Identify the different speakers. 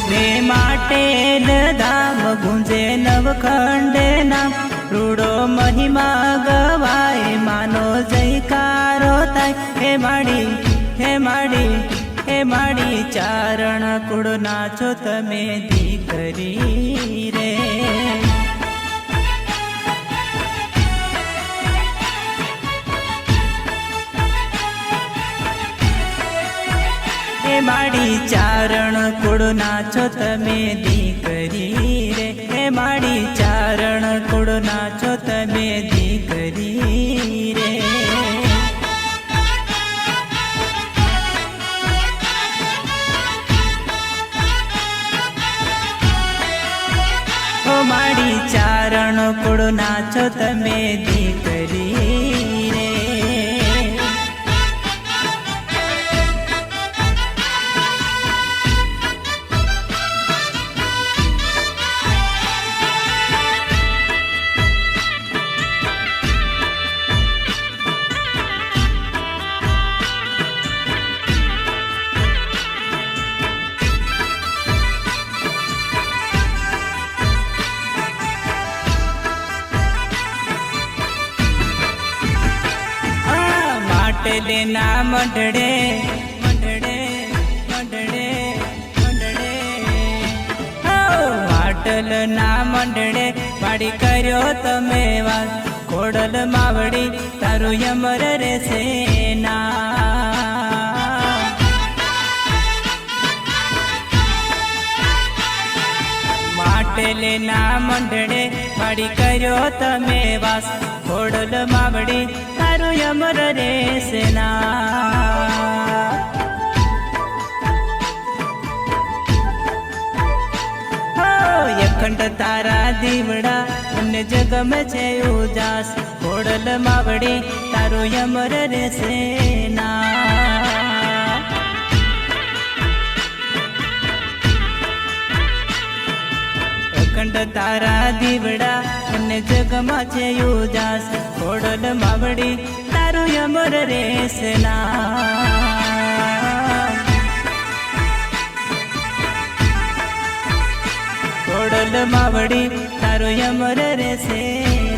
Speaker 1: ને માટે ધામ ગુંજે નવખંડ નામ રૂડો મહિમા ગવાય માનો જયકારો થાય હે માડી હે માડી હે માડી ચારણ કુળ નાચો તમે દીકરી રે માડી ચારણ કુળ નાચો તમે દીકરી રે હે માડી ચારણ કુળ નાચો તમે દીકરી રે હો માડી ચારણ કુળ નાચો તમે દીકરી રે ના મંડળે મંડળે મંડળે મંડળે વાટલ ના મંડળે વાડી કર્યો તમે વાત ખોડલ માવડી તારું યમર રે સેના માટેલે ના મંડળે વાડી કર્યો તમે વાસ ખોડલ માવડી તારું યમર રે સેના અખંડ તારા દીવડા અને જગમ છે ઉજાસ ખોડલ માવડી તારું યમર રે સેના અખંડ તારા દીવડા અને જગમાં છે ઉજાસ ખોડલ માવડી તારું યમર રે સેના ખોડલ માવડી તારું યમર રે સેના